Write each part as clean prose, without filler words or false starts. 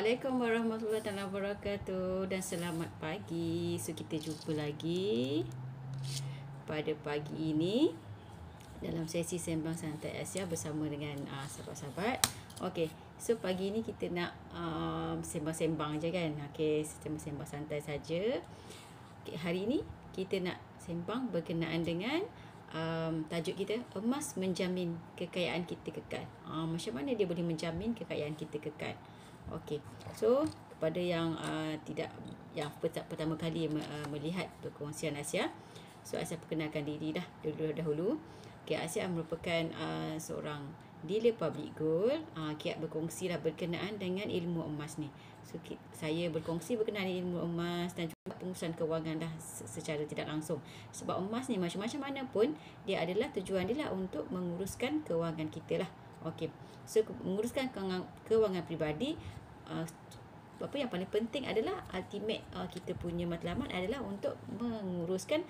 Assalamualaikum warahmatullahi wabarakatuh dan selamat pagi. So kita jumpa lagi pada pagi ini dalam sesi Sembang Santai Asia bersama dengan sahabat-sahabat. Okey, so pagi ini kita nak sembang-sembang je kan. Okey, sembang santai saja. Okay, hari ini kita nak sembang berkenaan dengan tajuk kita, emas menjamin kekayaan kita kekal. Macam mana dia boleh menjamin kekayaan kita kekal? Okey, so kepada yang yang pertama kali melihat perkongsian Asia, so Asia perkenalkan diri dahulu. Okey, Asia merupakan seorang dealer public gold. Kiat berkongsi berkenaan dengan ilmu emas ni. So saya berkongsi berkenaan ilmu emas dan juga pengurusan kewangan secara tidak langsung. Sebab emas ni macam-macam mana pun dia adalah tujuan dia untuk menguruskan kewangan kita lah. Okey. So menguruskan kewangan peribadi, apa yang paling penting adalah ultimate kita punya matlamat adalah untuk menguruskan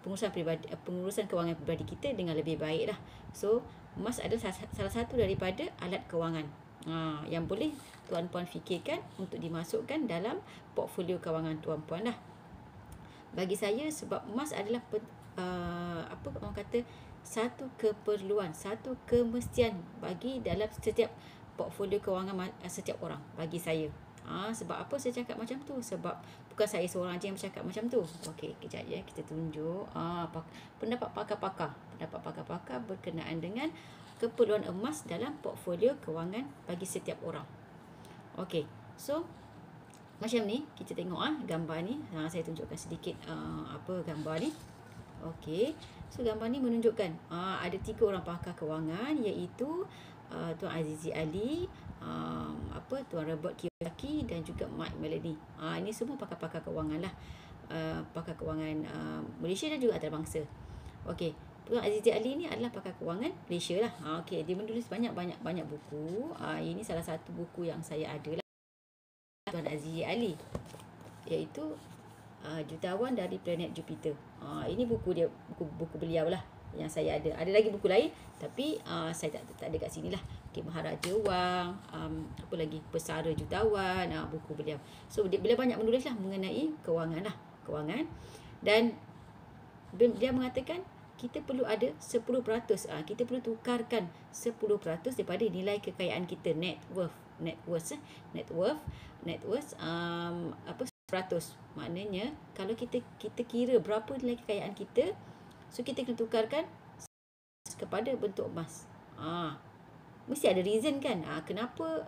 pengurusan kewangan peribadi kita dengan lebih baik lah. So emas adalah salah satu daripada alat kewangan yang boleh tuan-puan fikirkan untuk dimasukkan dalam portfolio kewangan tuan-puan lah. Bagi saya, sebab emas adalah apa orang kata, satu keperluan, satu kemestian bagi dalam setiap portfolio kewangan setiap orang, bagi saya. Sebab apa saya cakap macam tu? Sebab bukan saya seorang aja yang bercakap macam tu. Okey, kejap ya, kita tunjuk pendapat pakar-pakar berkenaan dengan keperluan emas dalam portfolio kewangan bagi setiap orang. Okey, so macam ni kita tengok gambar ni. Saya tunjukkan sedikit gambar ni. Okey, so gambar ni menunjukkan ada 3 orang pakar kewangan, iaitu Tuan Azizi Ali, Tuan Robert Kiyosaki dan juga Mike Melanie. Ini semua pakar-pakar kewangan lah. Pakar kewangan Malaysia dan juga antarabangsa. Okey, Tuan Azizi Ali ni adalah pakar kewangan Malaysia lah. Okey, dia menulis banyak buku. Ini salah satu buku yang saya ada lah, Tuan Azizi Ali, iaitu Jutawan dari Planet Jupiter. Ini buku dia, buku beliau lah yang saya ada. Ada lagi buku lain tapi saya tak ada kat sini lah. Okay, Maharaja Wang, apa lagi, Pesara Jutawan, buku beliau. So beliau banyak menulis lah mengenai kewangan. Dan dia mengatakan kita perlu ada 10%, kita perlu tukarkan 10% daripada nilai kekayaan kita, net worth, 100%. Maknanya kalau kita kira berapa nilai kekayaan kita, so kita kena tukarkan kepada bentuk emas. Mesti ada reason kan, kenapa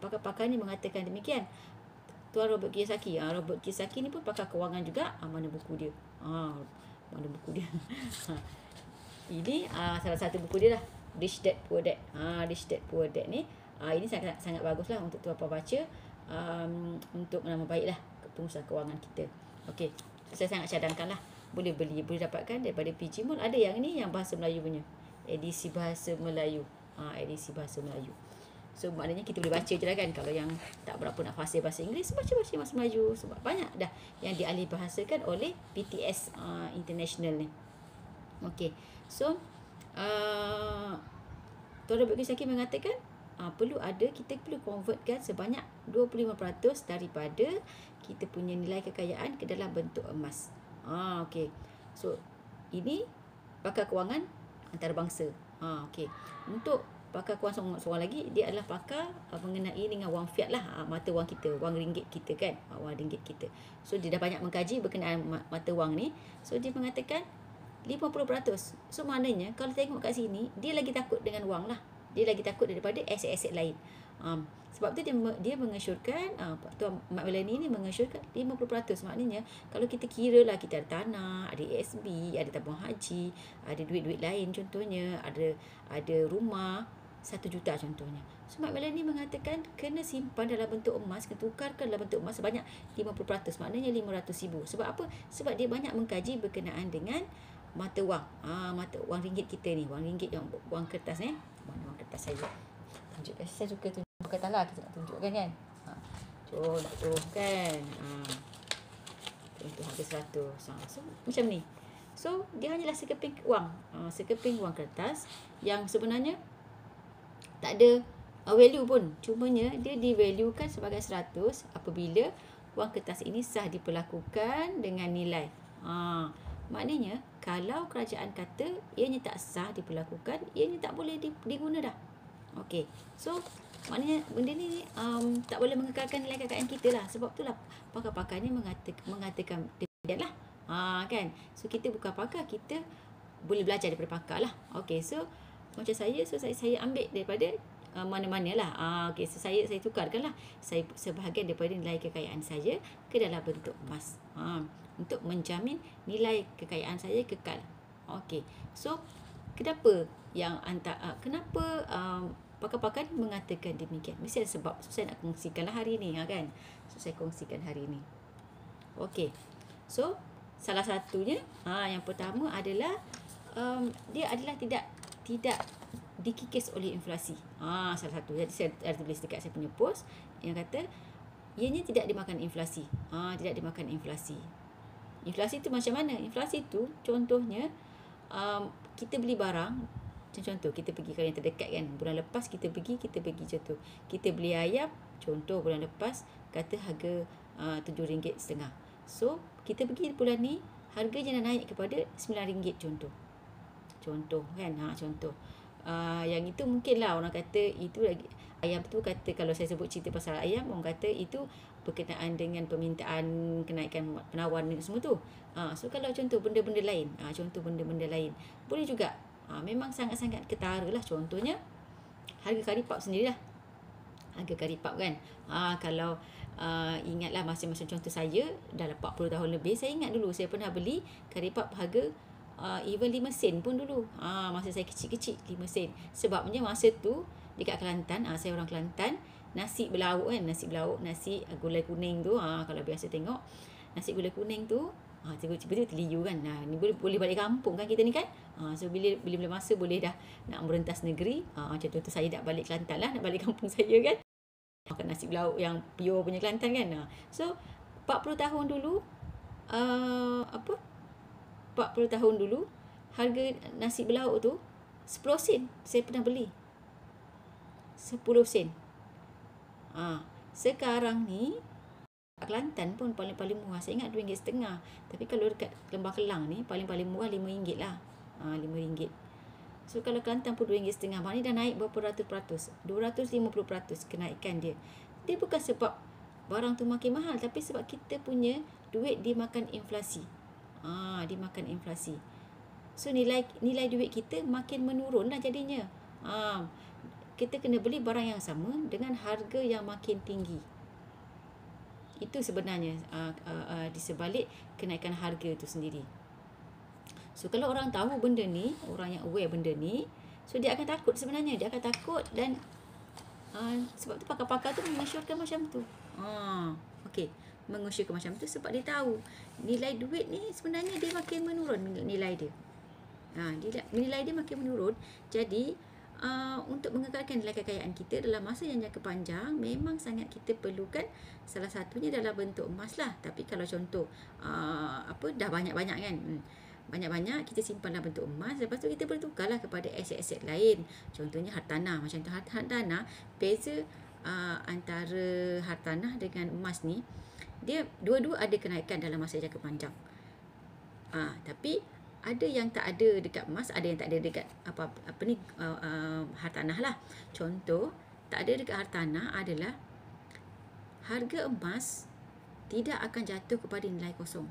pakar-pakar ni mengatakan demikian. Tuan Robert Kiyosaki, Robert Kiyosaki ni pun pakar kewangan juga. Mana buku dia? Ini salah satu buku dia lah, Rich Dad Poor Dad. Rich Dad Poor Dad ni ini sangat bagus lah untuk tuan-puan baca, untuk menambah baiklah pengurusan kewangan kita. Okey, saya sangat cadangkan lah. Boleh dapatkan daripada PG Mall. Ada yang ni yang bahasa Melayu punya, edisi bahasa Melayu. Edisi bahasa Melayu. So maknanya kita boleh baca je lah kan. Kalau yang tak berapa nak fasih bahasa Inggeris, baca bahasa Melayu. Sebab banyak dah yang dialih bahasakan oleh PTS International ni. Okey, so Tuan Robert Kiyosaki mengatakan kita perlu convertkan sebanyak 25% daripada kita punya nilai kekayaan ke dalam bentuk emas. Okey, so ini pakar kewangan antarabangsa. Okey, untuk pakar kewangan seorang lagi, dia adalah pakar mengenai dengan wang fiat lah, mata wang kita, wang ringgit kita kan, wang ringgit kita. So dia dah banyak mengkaji berkenaan mata wang ni. So dia mengatakan 50%. So maknanya kalau tengok kat sini, dia lagi takut dengan wang lah. Dia lagi takut daripada aset-aset lain. Sebab tu dia mengesyorkan, Tuan Mat Melanie ni mengesyorkan 50%. Maknanya kalau kita kira lah, kita ada tanah, ada ASB, ada tabung haji, ada duit-duit lain contohnya, ada rumah 1 juta contohnya. So Mat Melanie mengatakan kena simpan dalam bentuk emas, kena tukarkan dalam bentuk emas sebanyak 50%. Maknanya 500,000. Sebab apa? Sebab dia banyak mengkaji berkenaan dengan mata wang. Mata wang ringgit kita ni, wang ringgit yang wang kertas ni. Mana wang kertas saya? Tunjukkan, saya suka tunjuk kertas lah, kita nak tunjukkan kan. Contoh kan. Contoh harga 100. So macam ni. So dia hanyalah sekeping wang, sekeping wang kertas yang sebenarnya tak ada value pun. Cumanya dia divaluekan sebagai 100 apabila wang kertas ini sah diperlakukan dengan nilai. Maknanya kalau kerajaan kata ianya tak sah diperlakukan, ianya tak boleh diguna dah. Okey. So maknanya benda ni tak boleh mengekalkan nilai kekayaan kita lah. Sebab itulah pakar-pakar ni mengatakan demikian lah. Kan. So kita bukan pakar, kita boleh belajar daripada pakar lah. Okey. So macam saya ambil daripada mana-mana lah. Okey, so saya tukarkan lah. Saya sebahagian daripada nilai kekayaan saya ke dalam bentuk emas. Untuk menjamin nilai kekayaan saya kekal. Okey. So kenapa kenapa pakar-pakar ni mengatakan demikian? Mesti ada sebab. So saya nak kongsikanlah hari ni, kan. So saya kongsikan hari ni. Okey. So salah satunya yang pertama adalah dia adalah tidak dikikis oleh inflasi. Salah satu. Jadi saya ada tulis dekat saya punya post yang kata ianya tidak dimakan inflasi. Tidak dimakan inflasi. Inflasi tu macam mana? Inflasi tu contohnya kita beli barang, macam contoh kita pergi kalau yang terdekat kan, bulan lepas kita pergi contoh kita beli ayam, contoh bulan lepas kata harga RM7.5. So kita pergi bulan ni harganya dah naik kepada RM9 contoh kan. Contoh yang itu mungkin lah orang kata itu lagi ayam tu, kata kalau saya sebut cerita pasal ayam, orang kata itu berkenaan dengan permintaan kenaikan penawar ni semua tu. So kalau contoh benda-benda lain, boleh juga. Memang sangat-sangat ketara lah. Contohnya harga karipap sendirilah. Harga karipap kan. Kalau ingatlah masa-masa contoh saya dah 40 tahun lebih, saya ingat dulu saya pernah beli karipap harga even 5 sen pun dulu. Masa saya kecil-kecil 5 sen. Sebabnya masa tu dekat Kelantan, saya orang Kelantan, nasi berlauk kan, nasi gulai kuning tu, kalau biasa tengok nasi gulai kuning tu, tiba-tiba terliyu kan. Ni boleh balik kampung kan kita ni kan. So bila masa boleh dah nak merentas negeri, macam tu saya nak balik Kelantan lah, nak balik kampung saya kan. Makan nasi berlauk yang pure punya Kelantan kan. So 40 tahun dulu 40 tahun dulu harga nasi berlauk tu 10 sen. Saya pernah beli 10 sen. Sekarang ni Kelantan pun paling-paling murah. Saya ingat RM2.5. Tapi kalau dekat Lembah Kelang ni paling-paling murah RM5 lah. RM5. So kalau Kelantan pun RM2.5. Maknanya dah naik berapa ratus %? 250% kenaikan dia. Dia bukan sebab barang tu makin mahal, tapi sebab kita punya duit dimakan inflasi. Dimakan inflasi. So nilai duit kita makin menurun lah jadinya. Kita kena beli barang yang sama dengan harga yang makin tinggi. Itu sebenarnya di sebalik kenaikan harga itu sendiri. So kalau orang tahu benda ni, orang yang aware benda ni, so dia akan takut sebenarnya. Dia akan takut dan sebab tu pakar-pakar tu mengesyorkan macam tu. Okey, mengesyorkan macam tu sebab dia tahu nilai duit ni sebenarnya dia makin menurun nilai dia. Nilai dia makin menurun. Jadi untuk mengekalkan nilai kekayaan kita dalam masa yang jangka panjang, memang sangat kita perlukan salah satunya dalam bentuk emas lah. Tapi kalau contoh dah banyak-banyak kan, banyak-banyak kita simpan dalam bentuk emas, lepas tu kita boleh tukarlah kepada aset-aset lain. Contohnya hartanah. Macam tu hartanah, beza antara hartanah dengan emas ni, dia dua-dua ada kenaikan dalam masa jangka panjang. Tapi ada yang tak ada dekat emas, ada yang tak ada dekat hartanah lah. Contoh tak ada dekat hartanah adalah harga emas tidak akan jatuh kepada nilai kosong.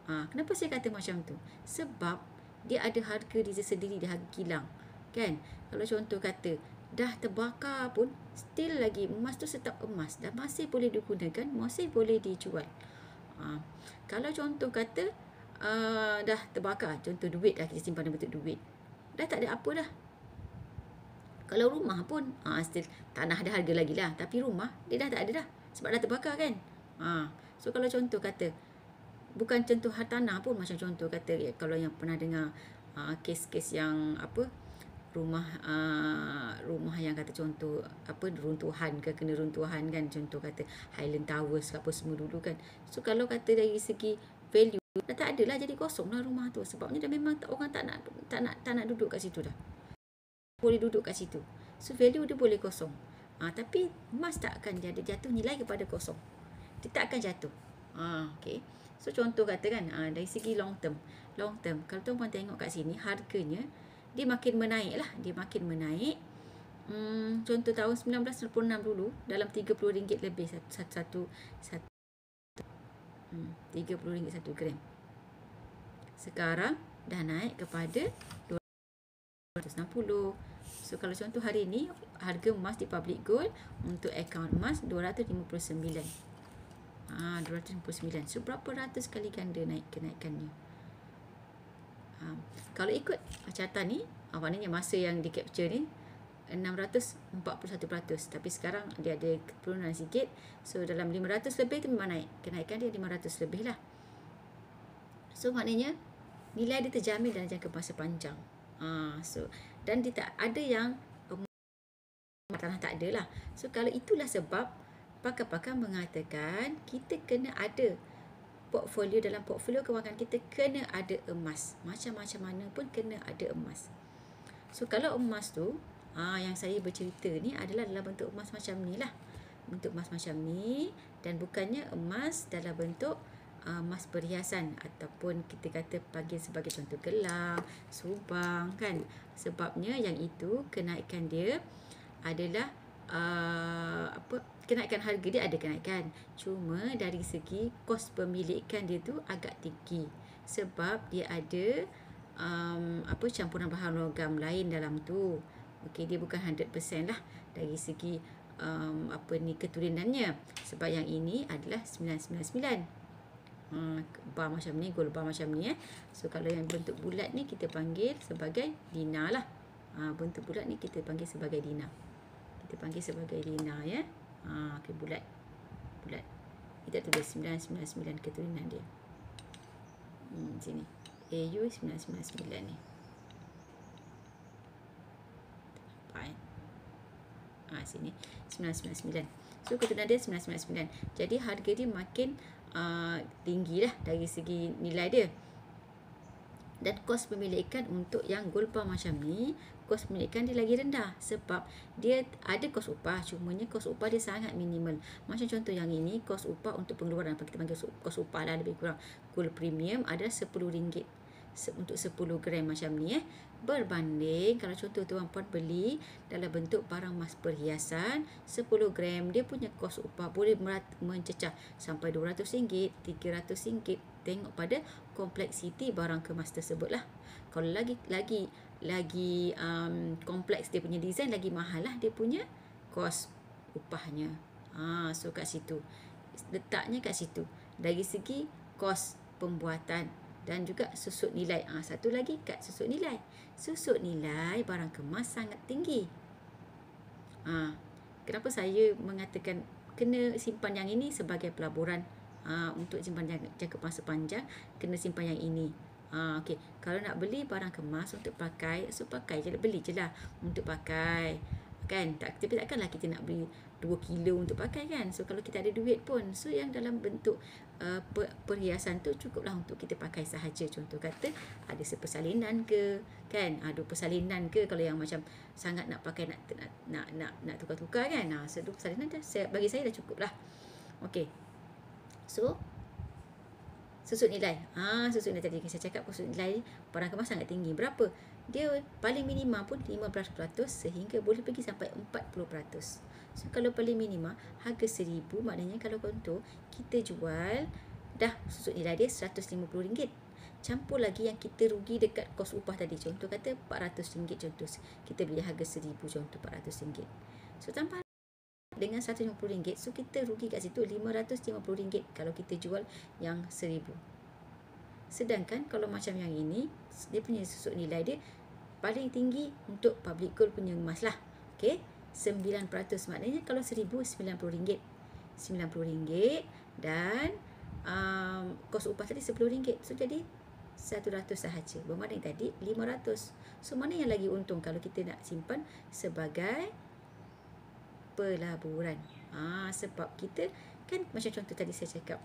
Kenapa saya kata macam tu? Sebab dia ada harga dia sendiri, dia harga kilang kan. Kalau contoh kata dah terbakar pun still lagi emas tu tetap emas dan masih boleh digunakan, masih boleh dijual. Kalau contoh kata dah terbakar, contoh duit dah kita simpan dalam bentuk duit, dah tak ada apa dah. Kalau rumah pun still tanah ada harga lagi lah, tapi rumah dia dah tak ada dah sebab dah terbakar kan. So kalau contoh kata, bukan contoh hartanah pun, macam contoh kata kalau yang pernah dengar kes-kes yang rumah yang kata contoh runtuhan ke, kena runtuhan kan, contoh kata Highland Towers ke apa semua dulu kan. So kalau kata dari segi value dah tak ada lah, jadi kosong lah rumah tu. Sebabnya dah memang orang tak nak duduk kat situ dah. Boleh duduk kat situ. So value dia boleh kosong. Tapi emas tak akan jatuh nilai kepada kosong. Dia tak akan jatuh. Okay. So contoh kata kan, dari segi long term. Long term, kalau tuan-puan tengok kat sini, harganya dia makin menaik lah. Dia makin menaik. Contoh tahun 1966 dulu, dalam RM30 lebih satu RM30 1 gram. Sekarang dah naik kepada 260. So kalau contoh hari ni, harga emas di Public Gold untuk akaun emas 259. 259. So berapa ratus kali ganda naik kenaikannya. Kalau ikut carta ni, maknanya masa yang di capture ni 641%. Tapi sekarang dia ada penurunan sikit. So dalam 500 lebih tu memang naik. Kenaikan dia 500 lebih lah. So maknanya nilai dia terjamin dalam jangka masa panjang. So dan dia tak ada yang tanah tak ada lah. So kalau itulah sebab pakar-pakar mengatakan kita kena ada portfolio, dalam portfolio kewangan kita kena ada emas. Macam-macam mana pun kena ada emas. So kalau emas tu, yang saya bercerita ni adalah dalam bentuk emas macam ni lah. Bentuk emas macam ni, dan bukannya emas dalam bentuk emas perhiasan ataupun kita kata panggil sebagai contoh gelang, subang kan. Sebabnya yang itu kenaikan dia adalah kenaikan harga dia ada kenaikan. Cuma dari segi kos pemilikan dia tu agak tinggi sebab dia ada campuran bahan logam lain dalam tu. Okey, dia bukan 100% lah dari segi keturunannya. Sebab yang ini adalah 999. Bar macam ni, gold bar macam ni. So kalau yang bentuk bulat ni kita panggil sebagai dinar lah. Bentuk bulat ni kita panggil sebagai dinar. Kita panggil sebagai dinar ya. Okay, bulat. Kita tulis 999 keturunan dia. Sini. AU 999 ni. Nampak sini 999. So keturunan dia 999. Jadi harga dia makin tinggi lah dari segi nilai dia. Dan kos pemilikan untuk yang gold bar macam ni, kos pemilikan dia lagi rendah sebab dia ada kos upah, cumanya kos upah dia sangat minimal. Macam contoh yang ini, kos upah untuk pengeluaran, kita panggil kos upah lah lebih kurang, gold premium adalah RM10 untuk 10 gram macam ni berbanding kalau contoh tuan-puan beli dalam bentuk barang emas perhiasan 10 gram, dia punya kos upah boleh mencecah sampai RM200, RM300, tengok pada kompleksiti barang kemas tersebut lah. Kalau lagi kompleks dia punya design, lagi mahal lah dia punya kos upahnya. So kat situ letaknya, kat situ dari segi kos pembuatan dan juga susut nilai. Satu lagi kat susut nilai. Susut nilai barang kemas sangat tinggi. Kenapa saya mengatakan kena simpan yang ini sebagai pelaburan untuk simpan jangka masa panjang, kena simpan yang ini. Okay. Kalau nak beli barang kemas untuk pakai, so pakai je, beli je lah untuk pakai kan. Tapi takkanlah kita nak beli 2 kilo untuk pakai kan. So kalau kita ada duit pun, so yang dalam bentuk perhiasan tu cukuplah untuk kita pakai sahaja. Contoh kata ada sepersalinan ke kan, ada persalinan ke, kalau yang macam sangat nak pakai nak tukar-tukar kan. So persalinan dah, bagi saya dah cukup lah. Okey. So susut nilai. Susut nilai tadi saya cakap, susut nilai barang kemas sangat tinggi. Berapa? Dia paling minima pun 15% sehingga boleh pergi sampai 40%. So kalau paling minima harga RM1,000, maknanya kalau contoh kita jual dah susut nilai dia RM150. Campur lagi yang kita rugi dekat kos upah tadi. Contoh kata RM400 contoh. Kita beli harga RM1,000 contoh RM400. So tanpa dengan RM150, so kita rugi kat situ RM550 kalau kita jual yang RM1,000. Sedangkan kalau macam yang ini, dia punya susut nilai dia paling tinggi untuk public gold punya emas lah. Okey, 9%. Maknanya kalau RM1,000, RM90. RM90 dan kos upah tadi RM10. So jadi RM100 sahaja. Berbanding tadi RM500. So mana yang lagi untung kalau kita nak simpan sebagai pelaburan? Sebab kita kan macam contoh tadi saya cakap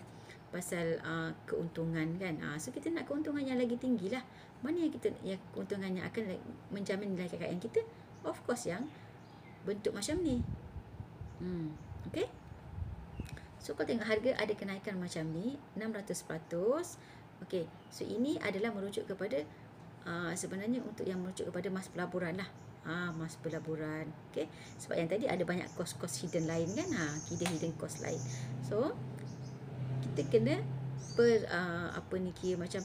pasal keuntungan kan. So kita nak keuntungan yang lagi tinggi lah. Mana yang keuntungannya akan menjamin nilai kekayaan kita? Of course yang bentuk macam ni. Okey. So kalau tengok harga ada kenaikan macam ni 600%. Okey. So ini adalah merujuk kepada sebenarnya untuk yang merujuk kepada mas pelaburan lah. Mas pelaburan. Okey. Sebab yang tadi ada banyak kos-kos hidden lain kan. Hidden cost lain. So kita kena kira macam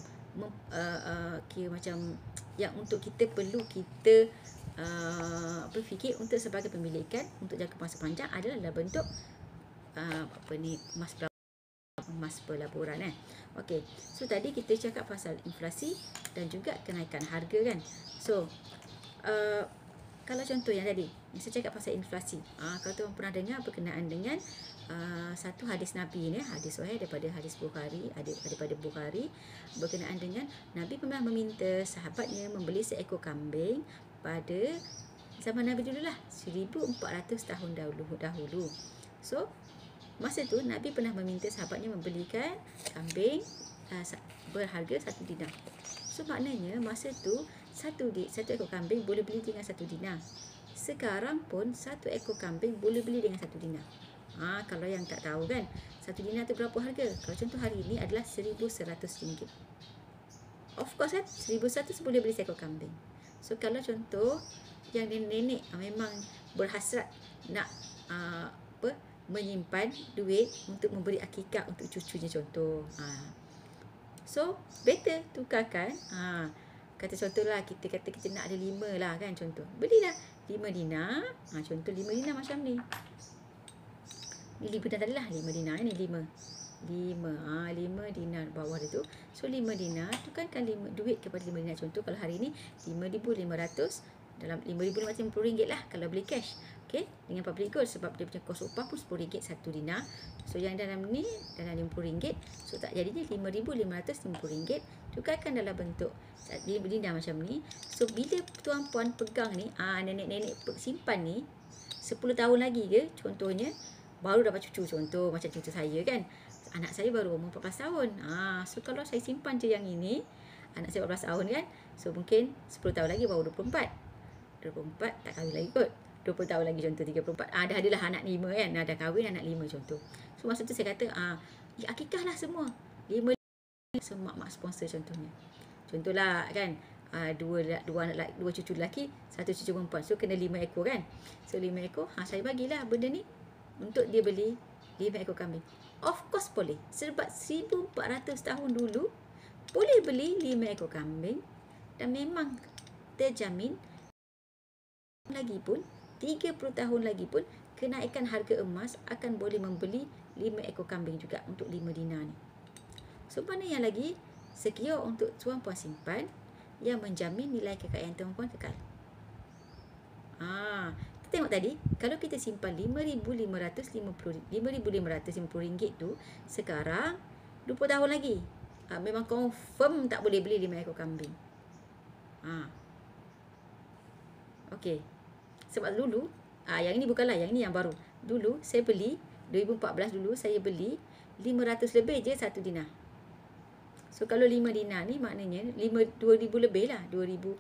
kira macam yang untuk kita perlu kita berfikir untuk sebagai pemilikan untuk jangka masa panjang adalah dalam bentuk mas pelaburan Okey. So tadi kita cakap pasal inflasi dan juga kenaikan harga kan. So kalau contoh yang tadi saya cakap pasal inflasi, kalau tuan pernah dengar berkenaan dengan satu hadis Nabi ni, hadis sahih daripada hadis Bukhari, daripada Bukhari, berkenaan dengan Nabi pernah meminta sahabatnya membeli seekor kambing pada zaman Nabi dululah, 1400 tahun dahulu. So masa tu Nabi pernah meminta sahabatnya membelikan kambing berharga 1 dinar. So maknanya masa tu satu ekor kambing boleh beli dengan 1 dinar. Sekarang pun 1 ekor kambing boleh beli dengan 1 dinar. Kalau yang tak tahu kan, 1 dinar tu berapa harga? Kalau contoh hari ini adalah RM1,100. Of course kan, 1,100 boleh beli seekor kambing. So kalau contoh yang nenek memang berhasrat nak menyimpan duit untuk memberi akikah untuk cucunya contoh. So better tukarkan. Kata contohlah kita kata kita nak ada 5 lah kan contoh. Belilah 5 dinar. Contoh 5 dinar macam ni. Ni 5 dinar tadi lah, 5 dinar ni 5 dinar bawah dia tu. So 5 dinar tukarkan duit kepada 5 dinar. Contoh kalau hari ni 5,500, dalam RM5,550 lah kalau beli cash. Okey, dengan public gold sebab dia punya kos upah pun RM10 1 dinar. So yang dalam ni dalam RM50. So tak jadinya RM5,550. Tukarkan dalam bentuk 5 dinar macam ni. So bila tuan puan pegang ni, nenek-nenek simpan ni 10 tahun lagi ke contohnya baru dapat cucu, contoh macam cucu saya kan. Anak saya baru umur 14 tahun. So kalau saya simpan je yang ini, anak saya 14 tahun kan. So mungkin 10 tahun lagi baru 24 tak kahwin lagi kot. 20 tahun lagi contoh 34. Dah adalah anak 5 kan. Dah kahwin anak 5 contoh. So masa tu saya kata akikah lah semua. 5 so mak sponsor contohnya. Contohlah kan, dua cucu lelaki, 1 cucu perempuan. So kena 5 ekor kan. So 5 ekor, saya bagilah benda ni untuk dia beli 5 ekor kambing. Of course boleh. Sebab 1400 tahun dulu boleh beli 5 ekor kambing dan memang terjamin lagi pun 30 tahun lagi pun kenaikan harga emas akan boleh membeli 5 ekor kambing juga untuk 5 dinar ni. So mana yang lagi secure untuk tuan puan simpan yang menjamin nilai kekayaan tuan puan kekal. Kita tengok tadi kalau kita simpan RM5,550 tu sekarang 20 tahun lagi memang confirm tak boleh beli 5 ekor kambing. Okey. Sebab dulu, yang ini bukanlah, yang ini yang baru. Dulu saya beli, 2014 dulu saya beli 500 lebih je 1 dinar. So kalau 5 dinar ni maknanya 2,000 lebih lah. 2,000,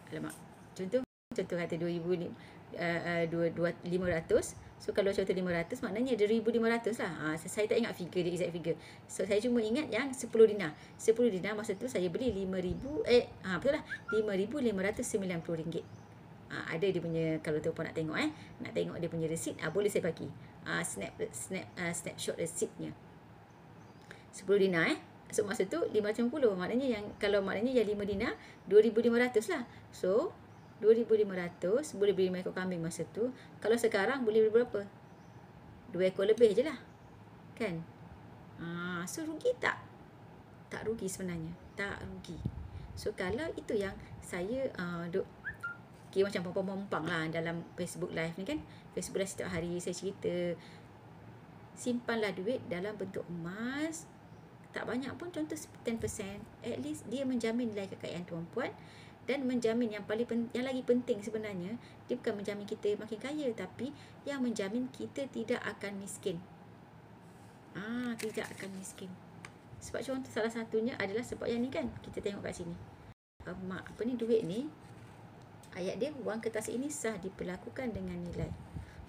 alamak. Contoh kata 2,500. So kalau contoh 500 maknanya 2,500 lah. Saya tak ingat figure dia, exact figure. So saya cuma ingat yang 10 dinar. 10 dinar masa tu saya beli 5,000, betul lah, RM5,590. Ada dia punya, kalau tuan puan nak tengok nak tengok dia punya receipt, boleh saya bagi snapshot receiptnya. 10 dinar so masa tu 550, maknanya yang kalau maknanya yang 5 dinar 2,500 lah. So 2,500 boleh beli 5 ekor kambing masa tu. Kalau sekarang boleh beli berapa? 2 ekor lebih je lah kan. So rugi tak? Tak rugi sebenarnya, tak rugi. So kalau itu yang saya kira macam pompang-pompang lah dalam Facebook Live ni kan. Facebook Live setiap hari saya cerita, simpanlah duit dalam bentuk emas. Tak banyak pun, contoh 10%. At least dia menjamin nilai kekayaan tuan puan. Dan menjamin yang lagi penting sebenarnya, dia bukan menjamin kita makin kaya, tapi yang menjamin kita tidak akan miskin. Tidak akan miskin. Sebab contoh salah satunya adalah sebab yang ni kan. Kita tengok kat sini. Duit ni Ayat dia, wang kertas ini sah diperlakukan dengan nilai.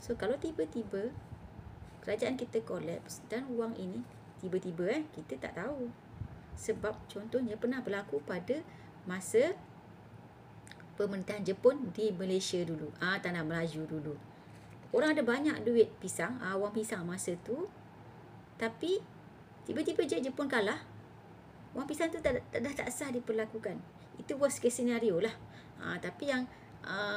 So kalau tiba-tiba kerajaan kita kolaps dan wang ini tiba-tiba kita tak tahu. Sebab contohnya pernah berlaku pada masa pemerintahan Jepun di Malaysia dulu, tanah Melayu dulu. Orang ada banyak duit pisang, wang pisang masa tu, tapi tiba-tiba je Jepun kalah, wang pisang tu dah tak sah diperlakukan. Itu worst case scenario lah. Tapi yang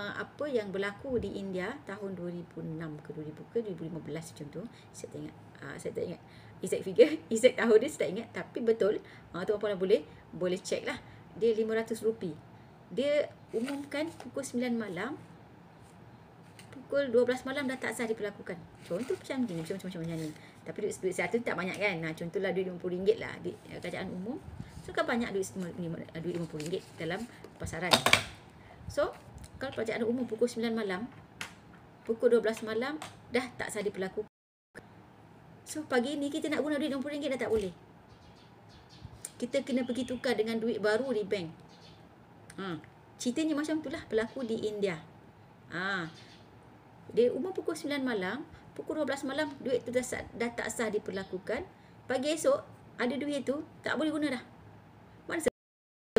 apa yang berlaku di India tahun 2006 ke 2015 macam tu, saya tak ingat exact figure, exact tahun dia saya tak ingat, tapi betul, tuan-puan boleh check lah. Dia RM500. Dia umumkan pukul 9 malam, pukul 12 malam dah tak sah diperlakukan. Contoh macam ni, macam ni. Tapi duit 100 tak banyak kan. Contohlah duit RM50 lah di kerajaan umum. So kan banyak duit RM50 dalam pasaran. So kalau kerajaan umum pukul 9 malam, pukul 12 malam dah tak sah diperlakukan. So pagi ni kita nak guna duit RM60 dah tak boleh. Kita kena pergi tukar dengan duit baru di bank. Ceritanya macam itulah berlaku di India. Dia umum pukul 9 malam, pukul 12 malam duit tu dah tak sah diperlakukan. Pagi esok ada duit tu tak boleh guna dah.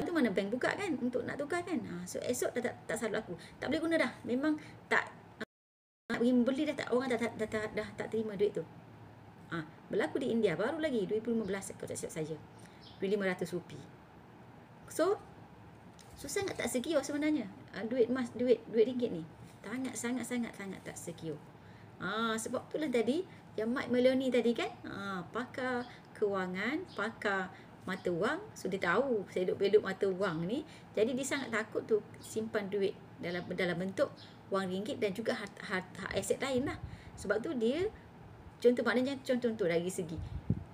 Mana bank buka kan untuk nak tukar kan. So esok dah tak sah berlaku. Tak boleh guna dah. Memang tak nak pergi beli dah tak, orang dah tak terima duit tu. Berlaku di India baru lagi 2015 kalau tak silap saya. RM500. So sangat tak secure sebenarnya. Duit emas, duit ringgit ni sangat tak secure. Sebab itulah tadi yang Mike Maloney tadi kan, pakar kewangan, pakar mata wang sudah tahu selok-belok mata wang ni. Jadi dia sangat takut tu simpan duit dalam bentuk wang ringgit dan juga aset lain lah. Sebab tu dia maknanya contoh dari segi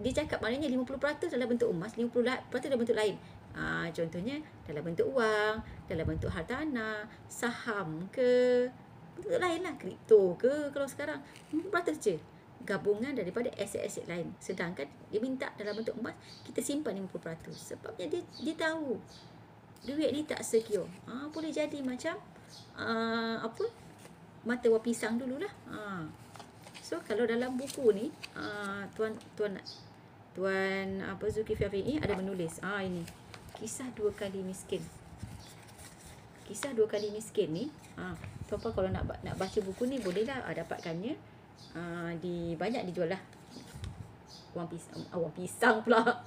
dia cakap maknanya 50% dalam bentuk emas, 50% dalam bentuk lain. Contohnya dalam bentuk wang, dalam bentuk hartanah, saham ke, bentuk lain lah, kripto ke kalau sekarang. 50% je gabungan daripada aset-aset lain. Sedangkan dia minta dalam bentuk emas, kita simpan 50%. Sebabnya dia tahu duit ni tak secure. Boleh jadi macam mata wang pisang dululah. So kalau dalam buku ni Tuan Zulkifli Afiq ada menulis ini kisah 2 kali miskin. Kisah 2 kali miskin ni tuan-puan kalau nak baca buku ni bolehlah dapatkannya banyak dijual lah. Wang pisang pula.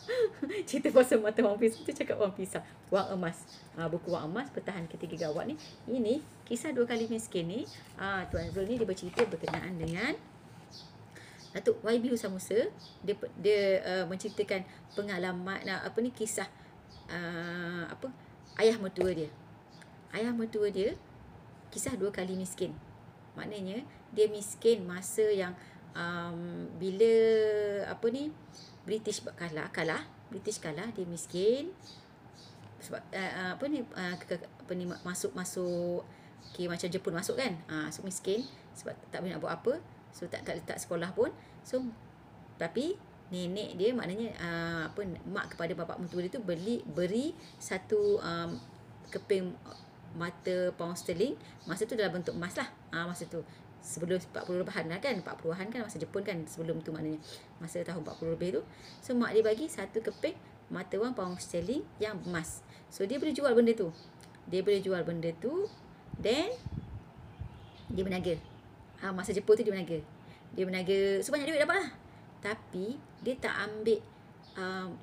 Cerita pasal mata wang pisang tu cakap wang pisang, wang emas. Buku wang emas Pertahan Ketiga Gawat ni. Ini kisah 2 kali miskin ni. Tuan Zul ni dia bercerita berkenaan dengan Datuk YB Hussain Musa. Dia menceritakan pengalaman kisah ayah mertua dia. Ayah mertua dia kisah 2 kali miskin. Maknanya dia miskin masa yang bila British kalah, dia miskin sebab masuk macam Jepun masuk kan. So miskin sebab tak boleh nak buat apa. So tak letak sekolah pun. So tapi nenek dia maknanya mak kepada bapa mentua dia tu beri satu keping mata pound sterling. Masa tu dalam bentuk emas lah. Masa tu sebelum 40 lebahan lah kan, 40-an kan masa Jepun kan, sebelum tu maknanya masa tahun 40 lebih tu. So mak dia bagi satu keping mata wang pound sterling yang emas. So dia boleh jual benda tu. Then dia berniaga. Masa Jepun tu dia berniaga. So banyak duit dapat lah. Tapi dia tak ambil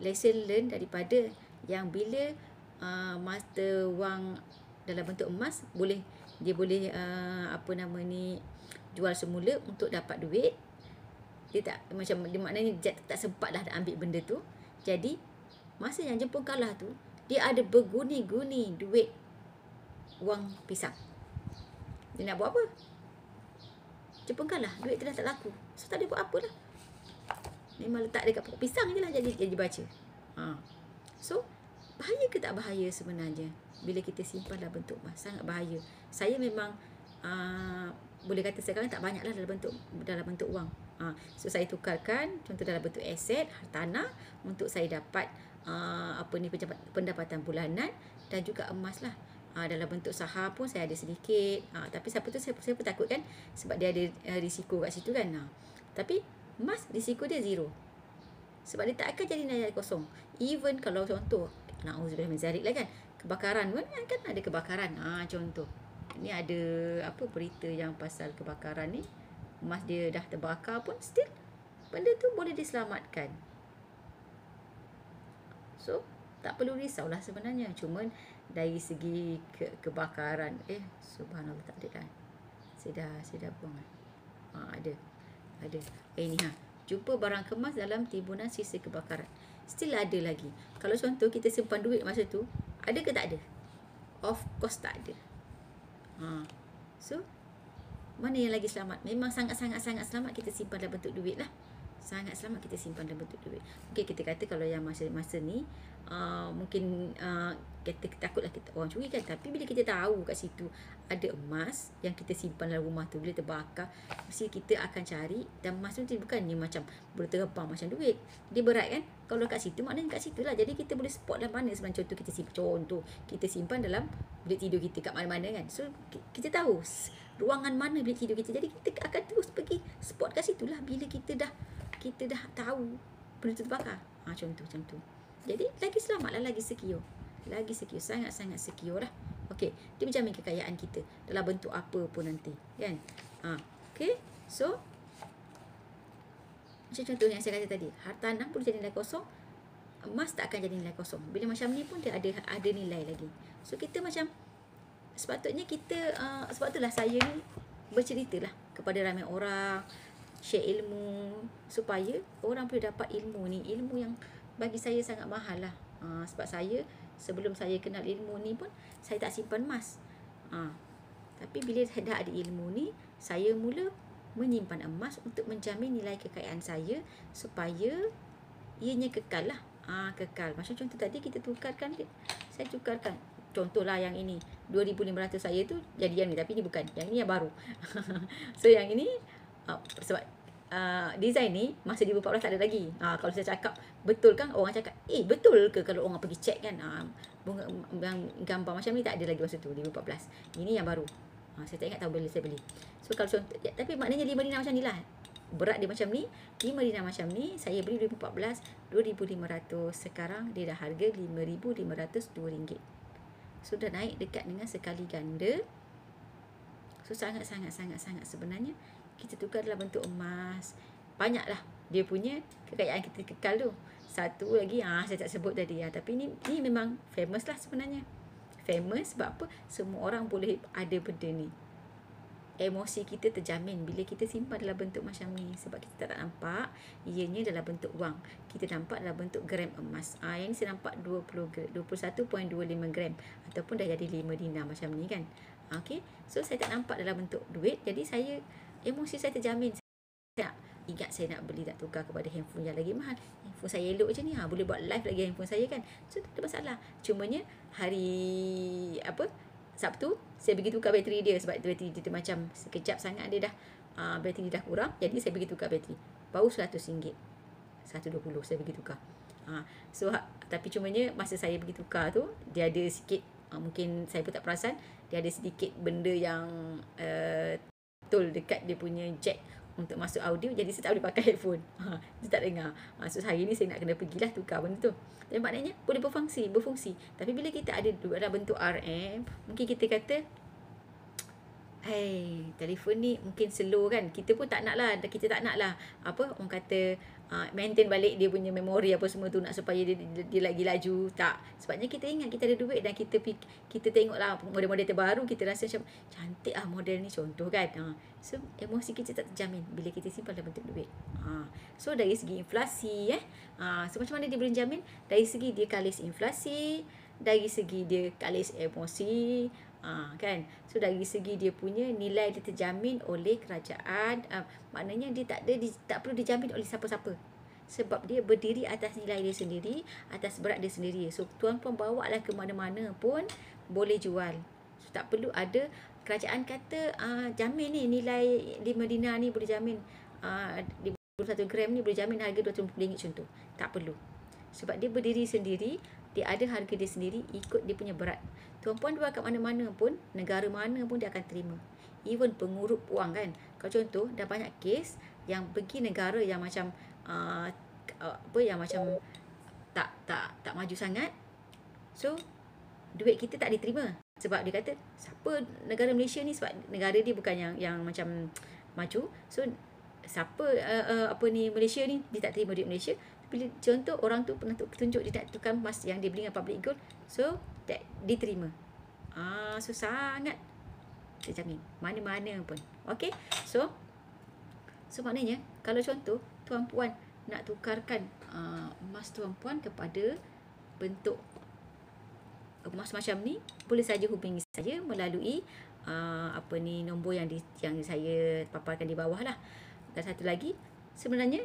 lesson learn daripada yang bila mata wang dalam bentuk emas dia boleh jual semula untuk dapat duit. Dia maknanya tak sempat lah ambil benda tu. Jadi masa yang Jepun kalah tu, dia ada berguni-guni duit wang pisang. Dia nak buat apa? Jepun kalah, duit tu dah tak laku. So tak boleh buat apa lah. Memang letak dekat pokok pisang je lah jadi baca. So bahaya ke tak bahaya sebenarnya bila kita simpan dalam bentuk emas? Sangat bahaya. Saya memang boleh kata sekarang tak banyak lah dalam bentuk wang. So saya tukarkan contoh dalam bentuk aset, hartanah untuk saya dapat pendapatan bulanan dan juga emas lah. Dalam bentuk saham pun saya ada sedikit. Tapi siapa tu saya pun takut kan, sebab dia ada risiko kat situ kan. Tapi emas risiko dia zero. Sebab dia tak akan jadi nilai kosong. Even kalau contoh, na'udzubillah min zalik lah kan, kebakaran pun kan ada kebakaran. Contoh. Ni ada apa berita yang pasal kebakaran ni, emas dia dah terbakar pun still benda tu boleh diselamatkan. So, tak perlu risaulah sebenarnya. Cuma dari segi kebakaran, subhanallah tak ada kan. Saya dah buang. Ada. Ni jumpa barang kemas dalam timbunan sisa kebakaran. Still ada lagi. Kalau contoh kita simpan duit masa tu, ada ke tak ada? Of course tak ada. So, mana yang lagi selamat? Memang sangat-sangat selamat kita simpan dalam bentuk duit lah. Sangat selamat kita simpan dalam bentuk duit. Okay, kita kata kalau yang masa ni mungkin kita takutlah kita orang curi kan. Tapi bila kita tahu kat situ ada emas yang kita simpan dalam rumah tu, bila terbakar, mesti kita akan cari. Dan emas tu bukan ni macam boleh terbang macam duit. Dia berat kan. Kalau kat situ maknanya kat situ lah. Jadi kita boleh spot dalam mana sebenarnya. Contoh kita simpan dalam bilik tidur kita kat mana-mana kan. So kita tahu ruangan mana bilik tidur kita. Jadi kita akan terus pergi spot kat situ lah. Bila kita dah tahu benda tu terbakar. Contoh. Jadi lagi selamat lah, lagi secure. Sangat-sangat secure lah. Okey, dia menjamin kekayaan kita dalam bentuk apa pun nanti, kan? Okey. So macam contoh yang saya kata tadi, harta tanah boleh jadi nilai kosong, emas tak akan jadi nilai kosong. Bila macam ni pun dia ada nilai lagi. So kita macam sepatutnya kita sebab itulah saya ni berceritalah kepada ramai orang, share ilmu supaya orang boleh dapat ilmu ni, ilmu yang bagi saya sangat mahal lah. Sebab saya sebelum saya kenal ilmu ni pun saya tak simpan emas. Tapi bila saya dah ada ilmu ni, saya mula menyimpan emas untuk menjamin nilai kekayaan saya supaya ianya kekal lah. Kekal. Macam contoh tadi kita tukarkan, saya tukarkan. Contohlah yang ini 2,500 saya tu jadi yang ni, tapi ni bukan. Yang ni yang baru. So yang ini sebab design ni masa 2014 tak ada lagi. Kalau saya cakap betul kan, orang cakap betul ke kalau orang pergi check kan, bunga yang gambar macam ni tak ada lagi masa tu 2014. Ini yang baru. Saya tak ingat tahu bila saya beli. So kalau contoh tapi maknanya 5 dinar macam ni lah. Berat dia macam ni, 5 dinar macam ni, saya beli 2014 2,500. Sekarang dia dah harga RM5,502. Sudah naik dekat dengan sekali ganda. So sangat-sangat sebenarnya kita tukar dalam bentuk emas. Banyaklah dia punya kekayaan kita kekal tu. Satu lagi saya tak sebut tadi tapi ni memang famous lah sebenarnya. Famous sebab apa? Semua orang boleh ada benda ni. Emosi kita terjamin bila kita simpan dalam bentuk macam ni. Sebab kita tak nampak ianya dalam bentuk wang. Kita nampak dalam bentuk gram emas. Yang ni saya nampak 21.25 gram. Ataupun dah jadi 5 dinar macam ni kan. Okay. So saya tak nampak dalam bentuk duit. Jadi emosi saya terjamin. Saya ingat saya nak beli, nak tukar kepada handphone yang lagi mahal. Handphone saya elok je ni. Boleh buat live lagi handphone saya kan. So tak ada masalah. Cumanya hari Sabtu saya pergi tukar bateri dia. Sebab bateri dia macam sekejap sangat dia dah bateri dah kurang. Jadi saya pergi tukar bateri. Baru RM100. 120 saya pergi tukar. So tapi cumanya masa saya pergi tukar tu dia ada sikit mungkin saya pun tak perasan, dia ada sedikit benda yang betul dekat dia punya jack untuk masuk audio. Jadi saya tak boleh pakai headphone. Dia tak dengar. So hari ni saya nak kena pergilah tukar benda tu. Dan maknanya boleh berfungsi. Tapi bila kita ada dalam bentuk RM, mungkin kita kata telefon ni mungkin slow kan. Kita pun tak nak lah. Kita tak nak lah orang kata maintain balik dia punya memori apa semua tu, nak supaya dia lagi laju. Tak. Sebabnya kita ingat kita ada duit dan kita tengok lah model-model terbaru, kita rasa macam cantik model ni contoh kan. So emosi kita tak terjamin bila kita simpan dalam bentuk duit. So dari segi inflasi so macam mana dia boleh jamin? Dari segi dia kalis inflasi, dari segi dia kalis emosi, kan. So dari segi dia punya nilai dia terjamin oleh kerajaan. Maknanya dia tak perlu dijamin oleh siapa-siapa. Sebab dia berdiri atas nilai dia sendiri, atas berat dia sendiri. So tuan-puan bawa lah ke mana-mana pun boleh jual. So tak perlu ada kerajaan kata jamin ni nilai 5 dinar ni boleh jamin 21 gram ni boleh jamin harga RM250 contoh. Tak perlu. Sebab dia berdiri sendiri, dia ada harga dia sendiri ikut dia punya berat. Tuan-puan jual kat mana-mana pun, negara mana pun dia akan terima. Even pengurup wang kan. Kalau contoh, dah banyak kes yang pergi negara yang macam yang macam tak maju sangat. So duit kita tak diterima sebab dia kata siapa negara Malaysia ni, sebab negara dia bukan yang macam maju. So siapa Malaysia ni, dia tak terima duit Malaysia. Bila contoh orang tu pernah tunjuk dia nak tukar emas yang dia beli dengan public gold, so that diterima. So sangat saya jamin mana-mana pun. Okey. So maknanya kalau contoh tuan-puan nak tukarkan emas tuan-puan kepada bentuk emas macam ni, boleh saja hubungi saya melalui nombor yang saya paparkan di bawah lah. Dan satu lagi, sebenarnya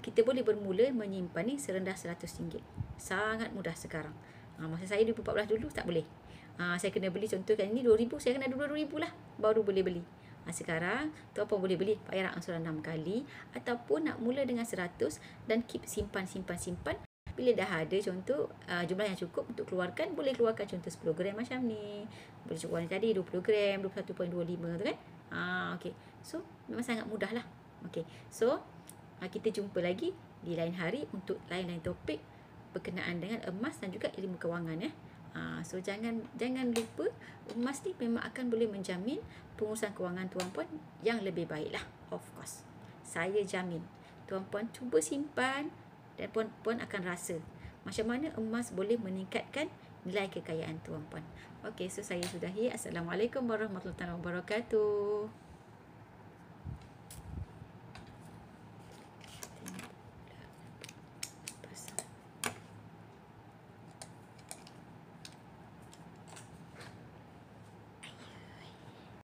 kita boleh bermula menyimpan ni serendah RM100. Sangat mudah sekarang. Masa saya 2014 dulu tak boleh. Saya kena beli, contoh kan ini RM2,000, saya kena ada RM2,000 lah baru boleh beli. Sekarang tuan-puan boleh beli bayar angsuran 6 kali, ataupun nak mula dengan 100 dan keep simpan. Bila dah ada contoh jumlah yang cukup untuk keluarkan, boleh keluarkan contoh 10 gram macam ni. Boleh keluarkan tadi 20 gram, 21.25 tu kan. Okey. So memang sangat mudah lah. Okey. So kita jumpa lagi di lain hari untuk lain-lain topik berkenaan dengan emas dan juga ilmu kewangan ya. So jangan lupa, emas ni memang akan boleh menjamin pengurusan kewangan tuan-puan yang lebih baik lah. Of course. Saya jamin. Tuan-puan cuba simpan dan puan-puan akan rasa macam mana emas boleh meningkatkan nilai kekayaan tuan-puan. Okey, so saya sudahi. Assalamualaikum warahmatullahi wabarakatuh.